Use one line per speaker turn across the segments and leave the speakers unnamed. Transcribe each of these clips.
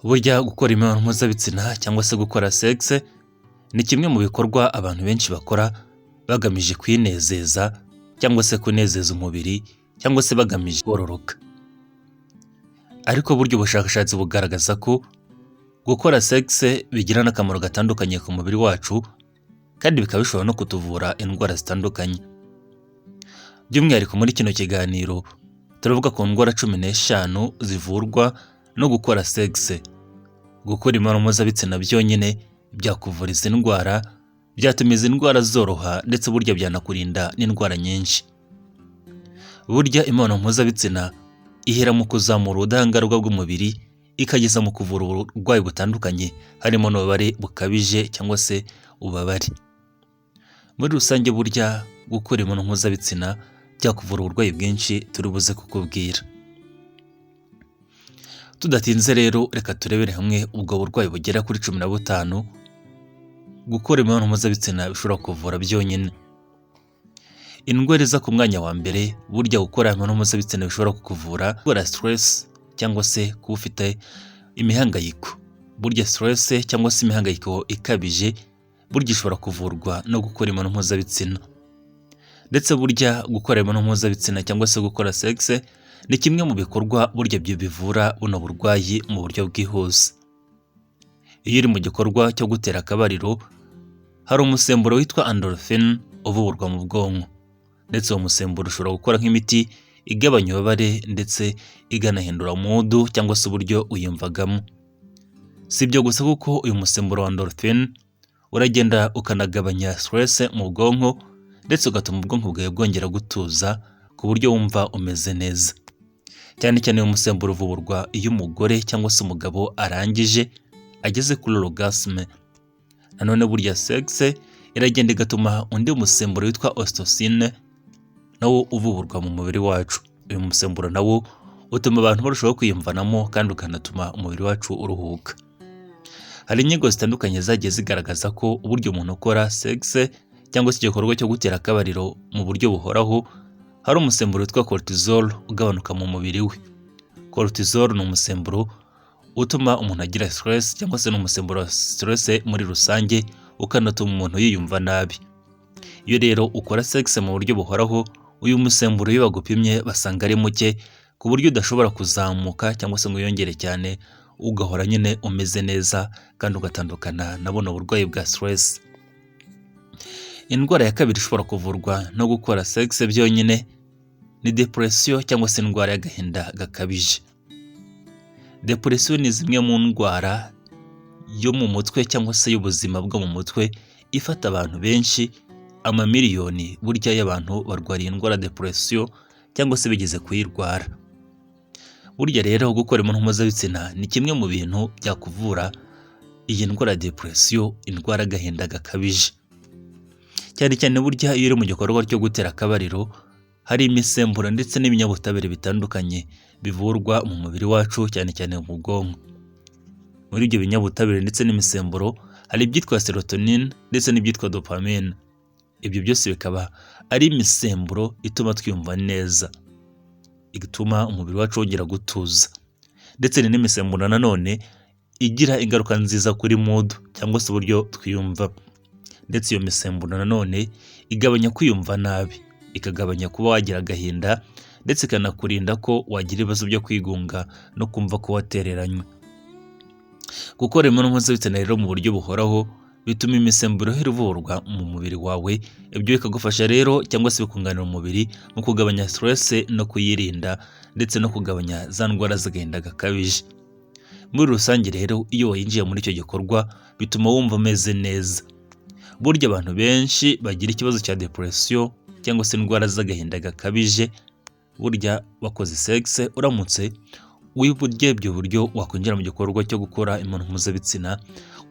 Burya gukora imibonano mpuzabitsina cyangwa se gukora sexe ni kimwe mu bikorwa abantu benshi bakora bagamije kwinezeza cyangwa se kunezeza umubiri cyangwa se bagamije kororoka. Ariko burya ubushakashatsi bugaragaza ko gukora sexe bigira n'akamaro gatandukanye ku mubiri wacu kandi bikaba bishobora no kutuvura indwara zitandukanye. By'umwihariko muri kino kiganiro turavuga ku ndwara 15 zivurwa no gukora sexe. Gukora imibonano mpuzabitsina byonyine byakuvura izi ndwara, byatuma izi ndwara zoroha ndetse burya byanakurinda n'indwara nyinshi. Burya imibonano mpuzabitsina ihera mu kuzamura ubudahangarwa bw'umubiri ikageza mu kuvura uburwayi butandukanye harimo n'ububabare bukabije cyangwa se ububabare. Muri rusange burya gukora imibonano mpuzabitsina byakuvura uburwayi bwinshi turi buze kukubwira. Tudatinze rero reka turebere hamwe ubwo burwayi bugera kuri 15 gukora imibonano mpuzabitsina bishobora kuvura byonyine. Indwara iza ku mwanya wa mbere burya gukora imibonano mpuzabitsina bishobora kukuvura gukora stress cyangwa se kuba ufite imihangayiko. Burya stress cyangwa se imihangayiko ikabije burya ishobora kuvurwa no gukora imibonano mpuzabitsina. Ndetse burya gukora imibonano mpuzabitsina cyangwa se gukora sexe ni kimwe mu bikorwa burya bivura buno burwayi mu buryo bwihuse. Iyo uri mu gikorwa cyo gutera akabariro hari umusemburo witwa endorphin uvuburwa mu bwonko. Ndetse uwo musemburo ushobora gukora nk'imiti igabanya ububabare ndetse iganahindura mood cyangwa se uburyo uyumvagamo. Si ibyo gusa kuko uyu musemburo wa endorphin uragenda ukanagabanya stress mu bwonko ndetse ugatuma ubwonko bwawe bwongera gutuza ku buryo wumva umeze neza. Cyane cyane uyu musemburo uvuburwa iyo umugore cyangwa se umugabo arangije ageze kuri orgasme. Nanone burya sexe iragenda igatuma undi musemburo witwa oxytocin nawo uvuburwa mu mubiri wacu. Uyu musemburo nawo utuma abantu barushaho kwiyumvanamo kandi ukanatuma umubiri wacu uruhuka. Hari inyigo zitandukanye zagiye zigaragaza ko uburyo umuntu ukora sexe cyangwa se igikorwa cyo gutera akabariro mu buryo buhoraho hari umusemburo witwa cortisol ugabanuka mu mubiri we. Cortisol ni umusemburo utuma umuntu agira stress cyangwa se n'umusemburo wa stress muri rusange ukanatuma umuntu yiyumva nabi. Iyo rero ukora sexe mu buryo buhoraho uyu musemburo iyo bagupimye basanga ari muke ku buryo udashobora kuzamuka cyangwa se ngo yongere cyane, ugahora nyine umeze neza kandi ugatandukana na buno burwayi bwa stress. Indwara ya kabiri ishobora kuvurwa no gukora sexe byonyine ni depression cyangwa se indwara y'agahinda gakabije. Depression ni zimwe mu ndwara yo mu mutwe cyangwa se y'ubuzima bwo mu mutwe ifata abantu benshi, amamiliyoni burya y'abantu barwariye indwara depression cyangwa se bigeze kuyirwara. Burya rero gukora imibonano mpuzabitsina ni kimwe mu bintu byakuvura iyi ndwara ya depression, indwara y'agahinda gakabije. Cyane cyane burya iyo uri mu gikorwa cyo gutera akabariro hari imisemburo ndetse n'ibinyabutabire bitandukanye bivurwa mu mubiri wacu cyane cyane mu bwonko. Muri ibyo binyabutabire ndetse n'imisemburo hari ibyitwa serotonin ndetse n'ibyitwa dopamine. Ibyo byose bikaba ari imisemburo ituma twiyumva neza, ituma umubiri wacu wongera gutuza. Ndetse ni n'imisemburo nanone igira ingaruka nziza kuri mood cyangwa se uburyo twiyumva. Ndetse iyo misemburo nanone igabanya kwiyumva nabi, ikagabanya kuba wagira agahinda ndetse ikanakurinda ko wagira ibibazo byo kwigunga no kumva ko watereranywe. Gukora imibonano mpuzabitsina rero mu buryo buhoraho bituma imisemburo ivurwa mu mubiri wawe. Ibyo bikagufasha rero cyangwa se bikunganira umubiri mu kugabanya stress no kuyirinda ndetse no kugabanya za ndwara z'agahinda gakabije. Muri rusange rero iyo wayinjiye muri icyo gikorwa bituma wumva umeze neza. Burya abantu benshi bagira ikibazo cya depression cyangwa se indwara z'agahinda gakabije, burya bakoze sexe uramutse wiburye ibyo buryo wakwinjira mu gikorwa cyo gukora imibonano mpuzabitsina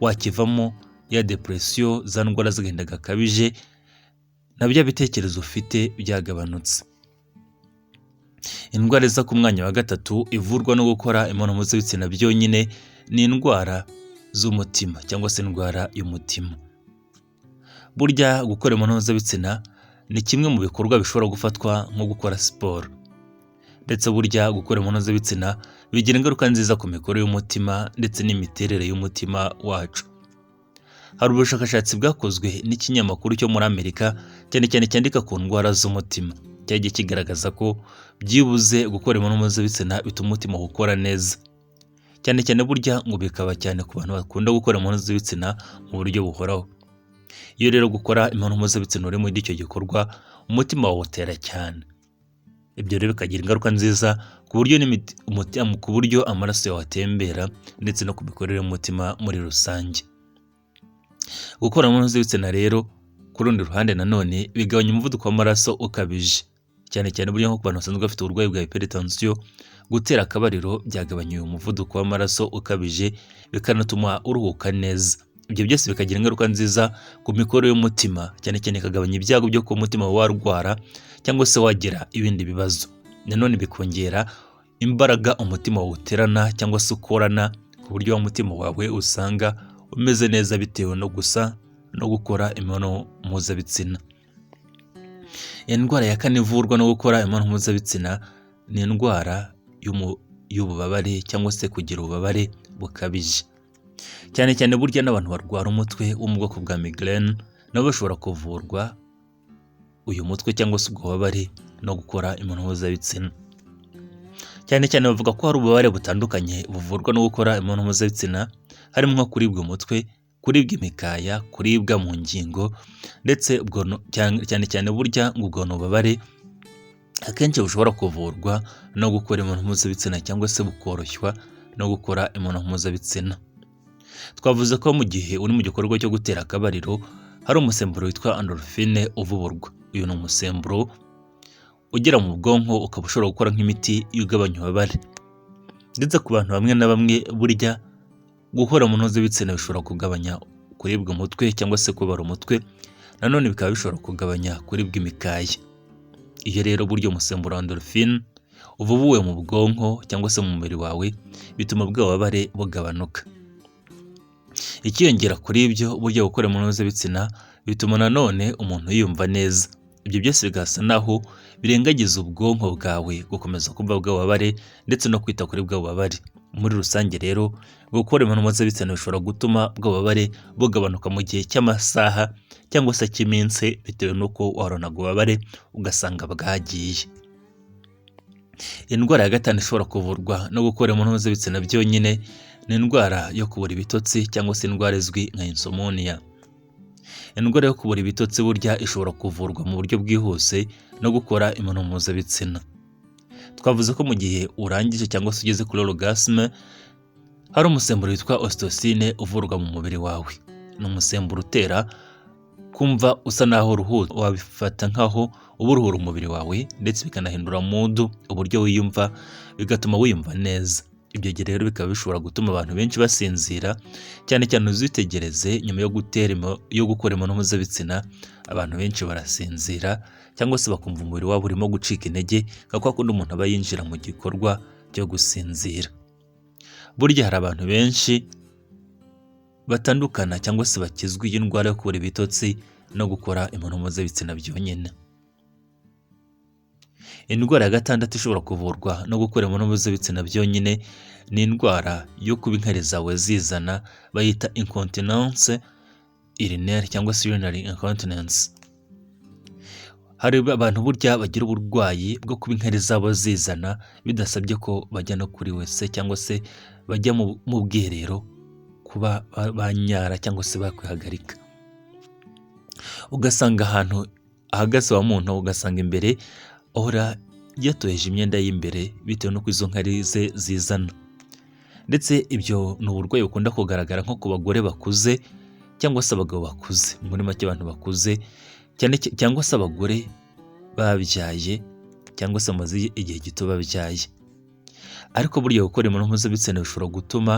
wakivamo ya depression, za ndwara z'agahinda gakabije na bya bitekerezo ufite byagabanutse. Indwara iza ku mwanya wa gatatu ivurwa no gukora imibonano mpuzabitsina byonyine ni indwara z'umutima cyangwa se indwara y'umutima. Burya gukora imibonano mpuzabitsina ni kimwe mu bikorwa bishobora gufatwa nko gukora siporo. ndetse burya gukora imibonano mpuzabitsina bigira ingaruka nziza ku mikorere y'umutima ndetse n'imiterere y'umutima wacu. Hari ubushakashatsi bwakozwe n'ikinyamakuru cyo muri Amerika cyane cyane cyandika ku ndwara z'umutima, cyagiye kigaragaza ko byibuze gukora imibonano mpuzabitsina bituma umutima ukora neza, cyane cyane burya ngo bikaba cyane ku bantu bakunda gukora imibonano mpuzabitsina mu buryo buhoraho. Iyo rero gukora imibonano mpuzabitsina uri muri icyo gikorwa, umutima wawe utera cyane. Ibyo rero bikagira ingaruka nziza ku buryo amaraso yawe atembera ndetse no ku mikorere y'umutima muri rusange. Gukora imibonano mpuzabitsina rero ku rundi ruhande nanone bigabanya umuvuduko w'amaraso ukabije, cyane cyane burya nko ku bantu basanzwe bafite uburwayi bwa hypertension, gutera akabariro byagabanya uyu muvuduko w'amaraso ukabije bikanatuma uruhuka neza. Ibyo byose bikagira ingaruka nziza ku mikorere y'umutima, cyane cyane ikagabanya ibyago byo kuba umutima warwara cyangwa se wagira ibindi bibazo. Nanone bikongera imbaraga umutima wawe uterana cyangwa se ukorana, ku buryo wa mutima wawe usanga umeze neza bitewe no gukora imibonano mpuzabitsina. Indwara ya kane ivurwa no gukora imibonano mpuzabitsina ni indwara y'ububabare cyangwa se kugira ububabare bukabije. Cyane cyane burya n'abantu barwara umutwe wo mu bwoko bwa migraine nabo bashobora kuvurwa uyu mutwe cyangwa se ubwo bubabare no gukora imibonano mpuzabitsina. Cyane cyane bavuga ko hari ububabare butandukanye buvurwa no gukora imibonano mpuzabitsina, harimo nko kuribwa umutwe, kuribwa imikaya, kuribwa mu ngingo, ndetse cyane cyane burya ngo ubwo ububabare akenshi bushobora kuvurwa no gukora imibonano mpuzabitsina cyangwa se bukoroshywa no gukora imibonano mpuzabitsina. Twavuze ko mu gihe uri mu gikorwa cyo gutera akabariro hari umusemburo witwa endorphine uvuburwa. Uyu ni umusemburo ugera mu bwonko ukaba ushobora gukora nk'imiti igabanya ububabare. Ndetse ku bantu bamwe na bamwe burya gukora imibonano mpuzabitsina bishobora kugabanya kuribwa umutwe cyangwa se kubara umutwe, nanone bikaba bishobora kugabanya kuribwa imikaya. Iyo rero burya umusemburo wa endorphine uvubuwe mu bwonko cyangwa se mu mubiri wawe bituma bwa bubabare bugabanuka. Ikiyongera kuri ibyo burya gukora imibonano mpuzabitsina bituma nanone umuntu yumva neza. Ibyo byose bigasa naho birengagiza ubwonko bwawe gukomeza kumva bwa bubabare ndetse no kwita kuri bwa bubabare. Muri rusange rero gukora imibonano mpuzabitsina bishobora gutuma bwa bubabare bugabanuka mu gihe cy'amasaha cyangwa se cy'iminsi bitewe n'uko waronaga ububabare ugasanga bwagiye. Indwara ya gatanu ishobora kuvurwa no gukora imibonano mpuzabitsina byonyine ni indwara yo kubura ibitotsi cyangwa se indwara izwi nka insomnia. Indwara yo kubura ibitotsi burya ishobora kuvurwa mu buryo bwihuse no gukora imibonano mpuzabitsina. Twavuze ko mu gihe urangije cyangwa se ugeze kuri orgasme hari umusemburo witwa ocytocine uvurwa mu mubiri wawe. Ni umusemburo utera kumva usa naho uruhuka, wabifata nkaho uba uruhura umubiri wawe ndetse bikanahindura mood, uburyo wiyumva, bigatuma wiyumva neza. Ibyo rero bikaba bishobora gutuma abantu benshi basinzira, cyane cyane uzitegereze nyuma yo gukora imibonano mpuzabitsina abantu benshi barasinzira cyangwa se bakumva umubiri wabo urimo gucika intege, kuko akunda umuntu aba yinjira mu gikorwa cyo gusinzira. Burya hari abantu benshi batandukana cyangwa se bakizwa iyi ndwara yo kubura ibitotsi no gukora imibonano mpuzabitsina byonyine. Indwara ya gatandatu ishobora kuvurwa no gukora imibonano mpuzabitsina byonyine ni indwara yo kuba inkari zawe zizana, bayita incontinence urinaire cyangwa se urinary incontinence. Hari abantu burya bagira uburwayi bwo kuba inkari zabo zizana bidasabye ko bajya no kuri wese cyangwa se bajya mu bwiherero kuba banyara cyangwa se bakwihagarika. Ugasanga ahantu ahagaze wa muntu ugasanga imbere ahora yatoheje imyenda y'imbere bitewe n'uko izo nkari ze zizana. Ndetse ibyo ni uburwayi bukunda kugaragara nko ku bagore bakuze cyangwa se abagabo bakuze, muri make abantu bakuze cyangwa se abagore babyaye cyangwa se bamaze igihe gito babyaye. Ariko burya gukora imibonano mpuzabitsina bishobora gutuma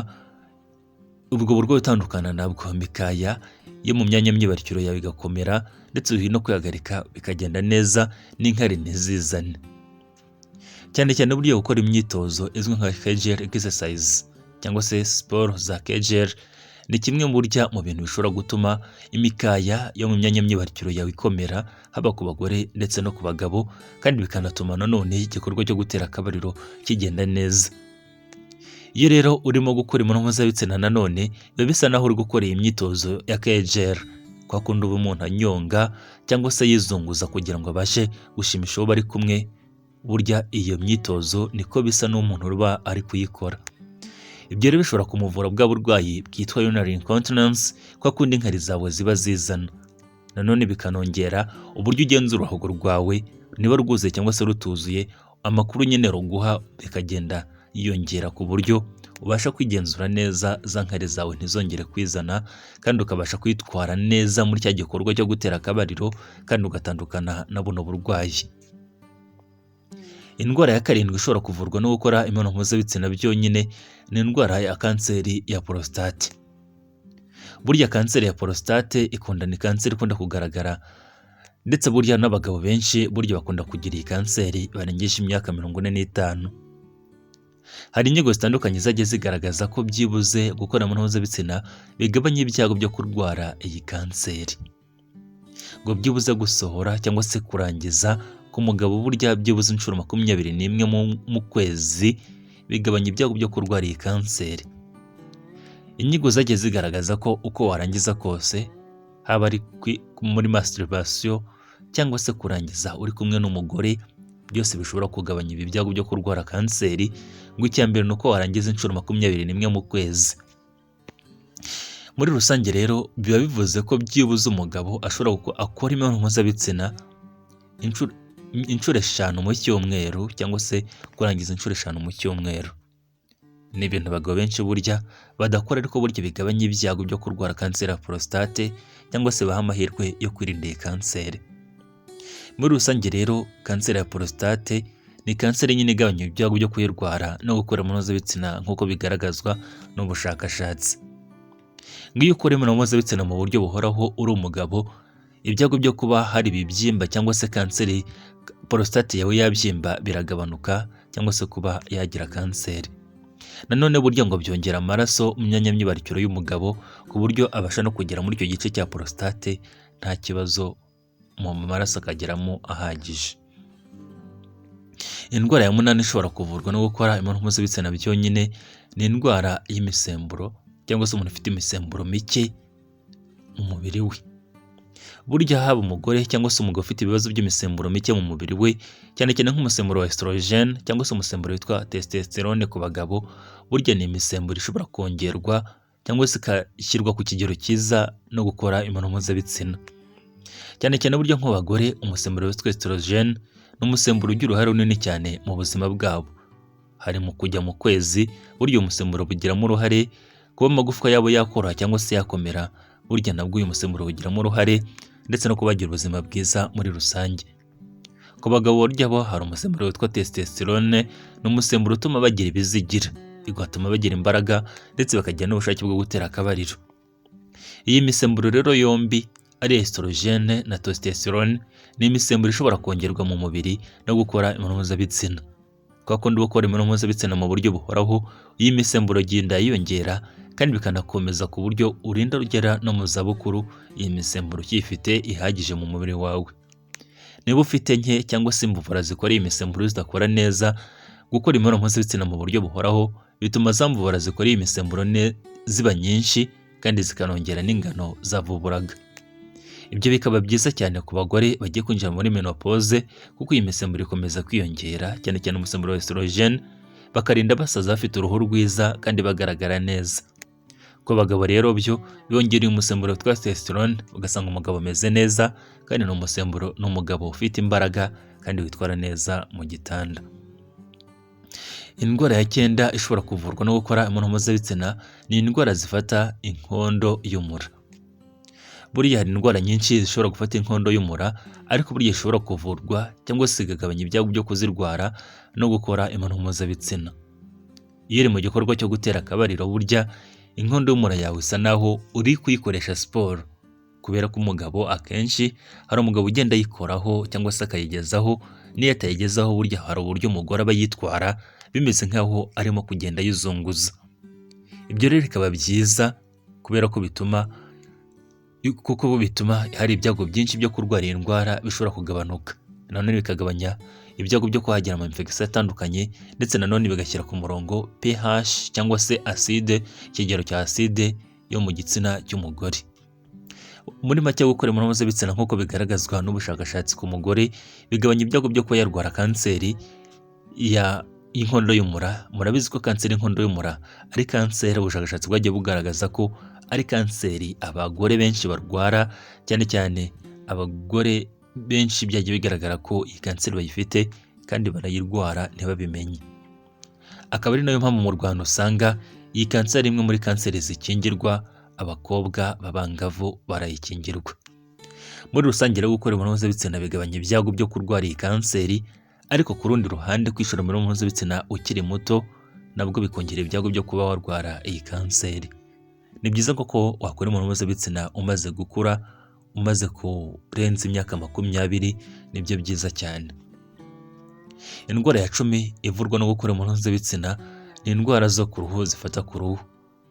ubwo burwayi butandukana nabwo, imikaya yo mu myanya myibarukiro yawe igakomera ndetse no kwihagarika bikagenda neza n'inkari ntizizane. Cyane cyane burya gukora imyitozo izwi nka Kegel exercise cyangwa se siporo za Kegel ni kimwe burya mu bintu bishobora gutuma imikaya yo mu myanya myibarukiro yawe ikomera, haba ku bagore ndetse no ku bagabo, kandi bikanatuma nanone igikorwa cyo gutera akabariro kigenda neza. Iyo rero urimo gukora imibonano mpuzabitsina nanone biba bisa naho uri gukora iyi myitozo ya Kegel, kwa kundi uba umuntu anyonga cyangwa se yizunguza kugira ngo abashe gushimisha uwo bari kumwe. Burya iyo myitozo niko bisa n'umuntu uba ari kuyikora. Ibyo rero bishobora kumuvura bwa burwayi bwitwa urinary incontinence, kwa kundi inkari zawe ziba zizana. Nanone bikanongera uburyo ugenzura uruhago rwawe, niba rwuzuye cyangwa se rutuzuye, amakuru nyine ruguha bikagenda yiyongera ku buryo ubasha kwigenzura neza, za nkari zawe ntizongere kwizana, kandi ukabasha kwitwara neza muri cya gikorwa cyo gutera akabariro, kandi ugatandukana na buno burwayi. Indwara ya karindwi ishobora kuvurwa no gukora imibonano mpuzabitsina byonyine ni indwara ya kanseri ya prostate. Burya kanseri ya prostate ni kanseri ikunda kugaragara, ndetse burya n'abagabo benshi burya bakunda kugira iyi kanseri barengeje imyaka 45. Hari inyigo zitandukanye zagiye zigaragaza ko byibuze gukora imibonano mpuzabitsina bigabanya ibyago byo kurwara iyi kanseri. Ngo byibuze gusohora cyangwa se kurangiza ku mugabo burya byibuze inshuro 21 mu kwezi bigabanya ibyago byo kurwara iyi kanseri. Inyigo zagiye zigaragaza ko uko warangiza kose, haba ari muri masturbation cyangwa se kurangiza uri kumwe n'umugore, byose bishobora kugabanya ibi byago byo kurwara kanseri. Ngo icyambere nuko warangiza inshuro 21 mu kwezi. Muri rusange rero biba bivuze ko byibuze umugabo ashobora akora imibonano mpuzabitsina inshuro 5 mu cyumweru, cyangwa se kurangiza inshuro 5 mu cyumweru. Ni ibintu abagabo benshi burya badakora, ariko burya bigabanya ibyago byo kurwara kanseri ya prostate, cyangwa se baha amahirwe yo kwirinda iyi kanseri. Muri rusange rero kanseri ya prostate ni kanseri nyine igabanya ibyago byo kuyirwara no gukora imibonano mpuzabitsina nk'uko bigaragazwa n'ubushakashatsi. Ngiyo ukora imibonano mpuzabitsina mu buryo buhoraho uri umugabo, ibyago byo kuba hari ibibyimba cyangwa se kanseri prostate yawe yabyimba biragabanuka, cyangwa se kuba yagira kanseri. Nanone burya ngo byongera amaraso mu myanya myibarukiro y'umugabo, ku buryo abasha no kugera muri icyo gice cya prostate nta kibazo, mu maraso akageramo ahagije. Indwara ya 8 ishobora kuvurwa no gukora imibonano mpuzabitsina byonyine ni indwara y'imisemburo, cyangwa se umuntu ufite imisemburo mike mu mubiri we. Burya haba umugore cyangwa se umugabo ufite ibibazo by'imisemburo mike mu mubiri we, cyane cyane nk'umusemburo wa estrogen cyangwa se umusemburo witwa testosterone ku bagabo, burya ni imisemburo ishobora kongerwa cyangwa se ikashyirwa ku kigero cyiza no gukora imibonano mpuzabitsina. Cyane cyane burya nk'abagore, umusemburo witwa estrogen ni umusemburo ugira uruhare runini cyane mu buzima bwabo. Hari mu kujya mu kwezi, burya umusemburo bugiramo uruhare kuba amagufwa yabo yakoroha cyangwa se yakomera, burya nabwo uyu musemburo ugiramo uruhare, ndetse no kubagira ubuzima bwiza muri rusange. Ku bagabo burya bo hari umusemburo witwa testosterone, ni umusemburo utuma bagira ibizigira, bigatuma bagira imbaraga ndetse bakagira n'ubushake bwo gutera akabariro. Iyi misemburo rero yombi ari estrogen na testosterone ni imisemburo ishobora kongerwa mu mubiri no gukora imibonano mpuzabitsina. Kwa kundi gukora imibonano mpuzabitsina mu buryo buhoraho, iyi misemburo igenda yiyongera, kandi bikanakomeza ku buryo urinda rugera no mu zabukuru iyi misemburo ukiyifite ihagije mu mubiri wawe. Niba ufite nke cyangwa se imvuvura zikora iyi misemburo zidakora neza, gukora imibonano mpuzabitsina mu buryo buhoraho bituma za mvuvura zikora iyi misemburo ziba nyinshi, kandi zikanongera n'ingano zavuburaga. Ibyo bikaba byiza cyane ku bagore bagiye kwinjira muri menopause, kuko iyi misemburo ikomeza kwiyongera, cyane cyane umusemburo wa estrogen, bakarinda basaza bafite uruhu rwiza kandi bagaragara neza. Ku bagabo rero byo biyongereye umusemburo witwa testosterone, ugasanga umugabo ameze neza, kandi ni umusemburo n'umugabo ufite imbaraga kandi witwara neza mu gitanda. Indwara ya 9 ishobora kuvurwa no gukora imibonano mpuzabitsina ni indwara zifata inkondo y'umura. Buriya hari indwara nyinshi zishobora gufata inkondo y'umura, ariko burya ishobora kuvurwa cyangwa se ikagabanya ibyago byo kuzirwara no gukora imibonano mpuzabitsina. Iyo uri mu gikorwa cyo gutera akabariro, burya inkondo y'umura yawe isa naho uri kuyikoresha siporo, kubera ko umugabo akenshi hari umugabo ugenda yikoraho cyangwa se akayigezaho, niyo atayigezaho burya hari uburyo umugore aba yitwara bimeze nkaho arimo kugenda yizunguza. Ibyo rero bikaba byiza kubera ko bituma hari ibyago byinshi byo kurwara iyi ndwara bishobora kugabanuka, nanone bikagabanya ibyago byo kuhagira ama infection atandukanye, ndetse nanone bigashyira ku murongo pH cyangwa se acide, ikigero cya acide yo mu gitsina cy'umugore. Muri make, gukora imibonano mpuzabitsina nk'uko bigaragazwa n'ubushakashatsi ku mugore bigabanya ibyago byo kuba yarwara kanseri y'inkondo y'umura. Murabizi ko kanseri y'inkondo y'umura ari kanseri ubushakashatsi bwagiye bugaragaza ko ari kanseri abagore benshi barwara, cyane cyane abagore benshi byagiye bigaragara ko iyi kanseri bayifite kandi barayirwara ntibabimenye. Akaba ari nayo mpamvu mu Rwanda usanga iyi kanseri imwe muri kanseri zikingirwa, abakobwa b'abangavu barayikingirwa. Muri rusange rero, gukora imibonano mpuzabitsina bigabanya ibyago byo kurwara iyi kanseri, ariko ku rundi ruhande kwishora imibonano mpuzabitsina ukiri muto nabwo bikongera ibyago byo kuba warwara iyi kanseri. Ni byiza koko wakora imibonano mpuzabitsina umaze gukura, umaze kurenza imyaka 20, nibyo byiza cyane. Indwara ya 10 ivurwa no gukora imibonano mpuzabitsina ni indwara zo ku ruhu zifata ku ruhu.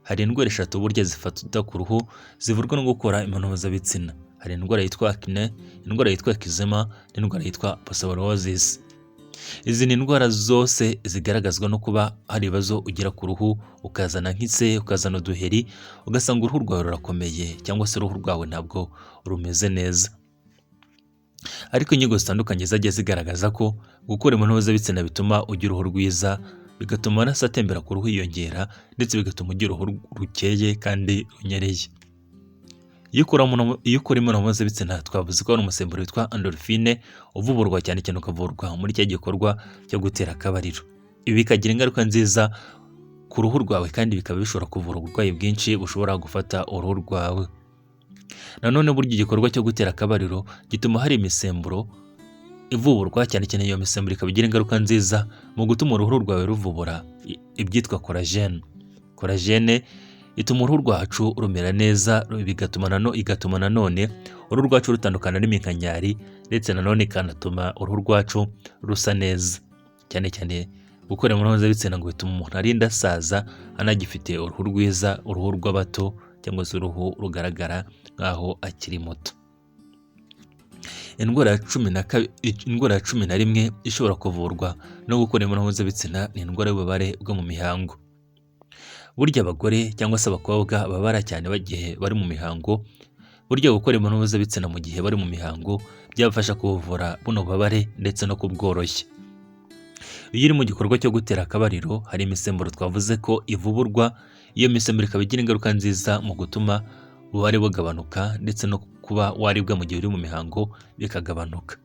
Hari indwara 3 burya zifata ku ruhu zivurwa no gukora imibonano mpuzabitsina. Hari indwara yitwa acne, indwara yitwa eczema, n'indwara yitwa psoriasis. Izi ni indwara zose zigaragazwa no kuba hari ibibazo ugira ku ruhu, ukazana nk'ise, ukazana uduheri, ugasanga uruhu rwawe rurakomeye cyangwa se uruhu rwawe ntabwo rumeze neza. Ariko inyigo zitandukanye zagiye zigaragaza ko gukora imibonano mpuzabitsina bituma ugira uruhu rwiza, bigatuma amaraso atembera ku ruhu yiyongera, ndetse bigatuma ugira uruhu rukeye kandi runyereye. Iyo ukora imibonano mpuzabitsina twavuze ko hari umusemburo witwa endorphine uvuburwa cyane cyane ukavurwa muri cya gikorwa cyo gutera akabariro. Ibi bikagira ingaruka nziza ku ruhu rwawe kandi bikaba bishobora kuvura uburwayi bwinshi bushobora gufata uruhu rwawe. Nanone burya igikorwa cyo gutera akabariro gituma hari imisemburo ivuburwa, cyane cyane iyo misemburo ikaba igira ingaruka nziza mu gutuma uruhu rwawe ruvubura ibyitwa collagen ituma uruhu rwacu rumera neza, igatuma nanone uruhu rwacu rutandukana n'iminkanyari, ndetse nanone ikanatuma uruhu rwacu rusa neza. Cyane cyane gukora imibonano mpuzabitsina ngo bituma umuntu arinda asaza anagifite uruhu rwiza, uruhu rw'abato cyangwa se uruhu rugaragara nk'aho akiri muto. Indwara ya 11 ishobora kuvurwa no gukora imibonano mpuzabitsina ni indwara y'ububabare bwo mu mihango. Burya abagore cyangwa se abakobwa babara cyane bagiye bari mu mihango. Burya gukora imibonano mpuzabitsina mu gihe bari mu mihango byabafasha kuvura buno bubabare ndetse no kubworoshya. Iyo uri mu gikorwa cyo gutera akabariro hari imisemburo twavuze ko ivuburwa. Iyo misemburo ikaba igira ingaruka nziza mu gutuma ububabare bugabanuka, ndetse no kuba waribwa mu gihe uri mu mihango bikagabanuka.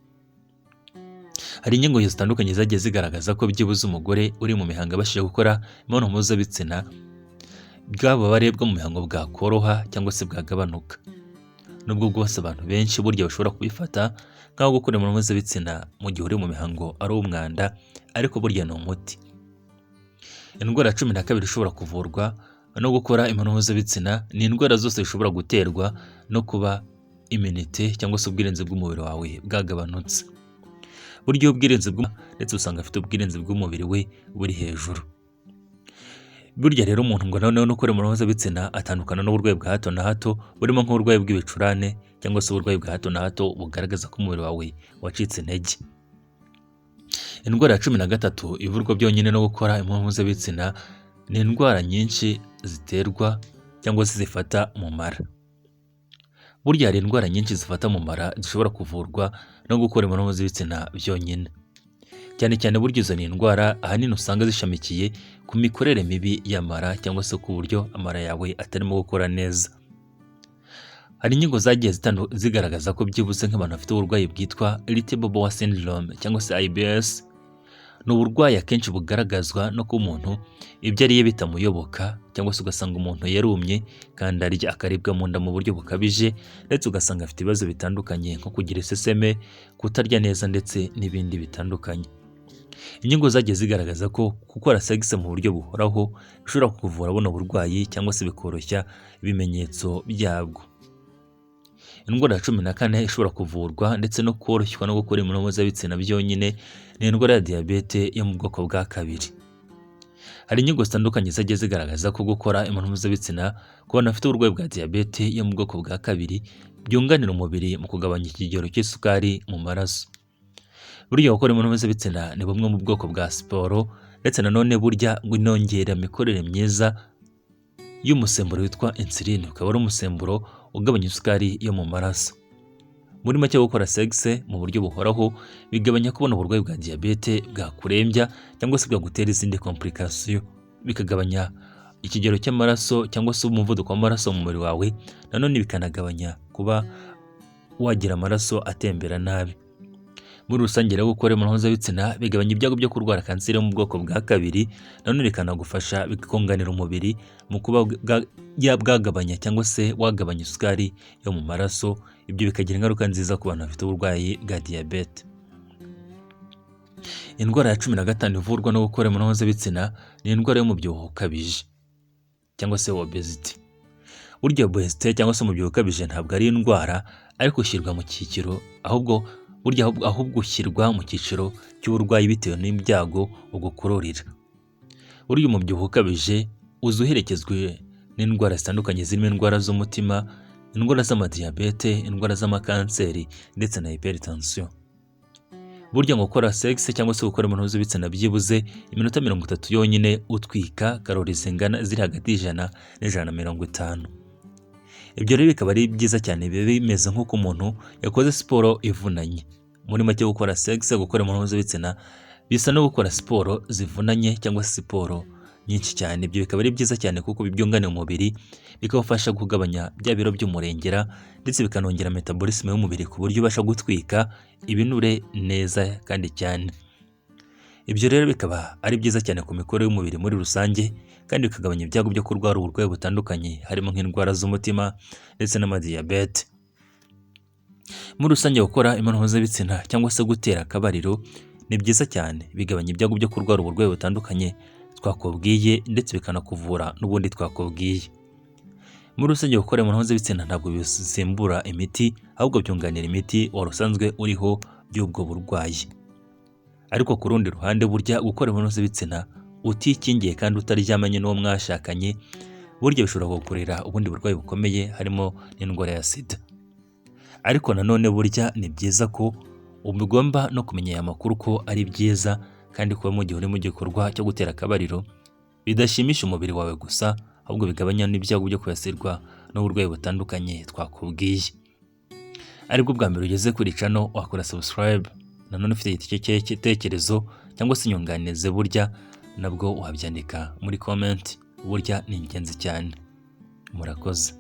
Hari ingingo zitandukanye zagiye zigaragaza ko byibuze umugore uri mu mihango abashije gukora imibonano mpuzabitsina bwa bubabare bwo mu mihango bwakoroha cyangwa se bwagabanuka. Nubwo bwose abantu benshi burya bashobora kubifata nk'aho gukora imibonano mpuzabitsina mu gihe uri mu mihango ari umwanda, ariko burya ni umuti. Indwara ya 12 ishobora kuvurwa no gukora imibonano mpuzabitsina ni indwara zose zishobora guterwa no kuba immunite cyangwa se ubwirinzi bw'umubiri wawe bwagabanutse. Burya ubwirinzi ndetse usanga afite ubwirinzi bw'umubiri we buri hejuru. Burya rero umuntu ngo noneho no gukora imibonano mpuzabitsina atandukana n'uburwayi bwa hato na hato burimo nk'uburwayi bw'ibicurane cyangwa se uburwayi bwa hato na hato bugaragaza ko umubiri wawe wacitse intege. Indwara ya 13 ivurwa byonyine no gukora imibonano mpuzabitsina ni indwara nyinshi ziterwa cyangwa se zifata mu mara. Burya hari indwara nyinshi zifata mu mara zishobora kuvurwa no gukora imibonano mpuzabitsina byonyine. Cyane cyane burya izo ni indwara ahanini usanga zishamikiye ku mikorere mibi y'amara, cyangwa se ku buryo amara yawe atarimo gukora neza. Hari ingingo zagiye zigaragaza ko byibuze nk'abantu bafite uburwayi bwitwa irritable bowel syndrome cyangwa se IBS, ni uburwayi akenshi bugaragazwa no ku muntu ibyo ariye bitamuyoboka, cyangwa se ugasanga umuntu yarumye kandi arya akaribwa mu nda mu buryo bukabije, ndetse ugasanga afite ibibazo bitandukanye nko kugira iseseme, kutarya neza, ndetse n'ibindi bitandukanye. Ingingo zagiye zigaragaza ko gukora sex mu buryo buhoraho bishobora kuvura buno burwayi cyangwa se bikoroshya ibimenyetso byabwo. Indwara ya 14 ishobora kuvurwa ndetse no koroshywa no gukora imibonano mpuzabitsina byonyine ni indwara ya diyabete yo mu bwoko bwa 2. Hari inyigo zitandukanye zagiye zigaragaza ko gukora imibonano mpuzabitsina ku bantu bafite uburwayi bwa diyabete yo mu bwoko bwa kabiri byunganira umubiri mu kugabanya ikigero cy'isukari mu maraso. Burya gukora imibonano mpuzabitsina ni bumwe mu bwoko bwa siporo, ndetse nanone burya ngo inongera imikorere myiza y'umusemburo witwa insuline, ukaba ari umusemburo ugabanya isukari yo mu maraso. Muri make gukora sexe mu buryo buhoraho bigabanya kubona uburwayi bwa diyabete bwakurembya cyangwa se bwagutera izindi complication, bikagabanya ikigero cy'amaraso cyangwa se umuvuduko w'amaraso mu mubiri wawe, nanone bikanagabanya kuba wagira amaraso atembera nabi. Muri rusange rero gukora imibonano mpuzabitsina bigabanya ibyago byo kurwara kanseri yo mu bwoko bwa kabiri, nanone bikanagufasha bikunganira umubiri mu kuba bwagabanya cyangwa se wagabanya isukari yo mu maraso. Ibyo bikagira ingaruka nziza ku bantu bafite uburwayi bwa diyabete. Indwara ya 15 ivurwa no gukora imibonano mpuzabitsina ni indwara y'umubyibuho ukabije cyangwa se obesity. Burya obesity cyangwa se umubyibuho ukabije ntabwo ari indwara ariko ushyirwa mu cyiciro ahubwo ushyirwa mu cyiciro cy'uburwayi bitewe n'ibyago ugukururira. Burya umubyibuho ukabije uza uherekezwe n'indwara zitandukanye zirimo indwara z'umutima, indwara z'amadiyabete, indwara z'amakanseri ndetse na hypertension. Burya ngo gukora sex cyangwa se gukora imibonano mpuzabitsina byibuze iminota 30 yonyine utwika kalori zingana ziri hagati y'ijana n'150. Ibyo rero bikaba ari byiza cyane, biba bimeze nk'uko umuntu yakoze siporo ivunanye. Muri make gukora sex, gukora imibonano mpuzabitsina bisa no gukora siporo zivunanye cyangwa se siporo nyinshi cyane. Ibyo bikaba ari byiza cyane kuko bibyunganira umubiri, bikawufasha kugabanya bya biro by'umurengera ndetse bikanongera metabolisme y'umubiri ku buryo ubasha gutwika ibinure neza kandi cyane. Ibyo rero bikaba ari byiza cyane ku mikorere y'umubiri muri rusange, kandi bikagabanya ibyago byo kurwara uburwayi butandukanye harimo nk'indwara z'umutima ndetse n'amadiyabete. Muri rusange gukora imibonano mpuzabitsina cyangwa se gutera akabariro ni byiza cyane, bigabanya ibyago byo kurwara uburwayi butandukanye twakubwiye ndetse bikanakuvura n'ubundi twakubwiye. Muri rusange gukora imibonano mpuzabitsina ntabwo bisimbura imiti, ahubwo byunganira imiti wari usanzwe uriho by'ubwo burwayi. Ariko ku rundi ruhande burya gukora imibonano mpuzabitsina utikingiye kandi utaryamanye n'uwo mwashakanye, burya bishobora kugukurira ubundi burwayi bukomeye harimo n'indwara ya sida. Ariko nanone burya ni byiza ko ugomba no kumenya aya makuru ko ari byiza, kandi kuba mu gihe uri mu gikorwa cyo gutera akabariro bidashimisha umubiri wawe gusa, ahubwo bigabanya n'ibyago byo kwibasirwa n'uburwayi butandukanye twakubwiye. Aribwo bwa mbere ugeze kuri channel wakora subscribe, nanone ufite igitekerezo cyangwa se inyunganizi burya nabwo wabyandika muri comment, burya ni ingenzi cyane. Murakoze.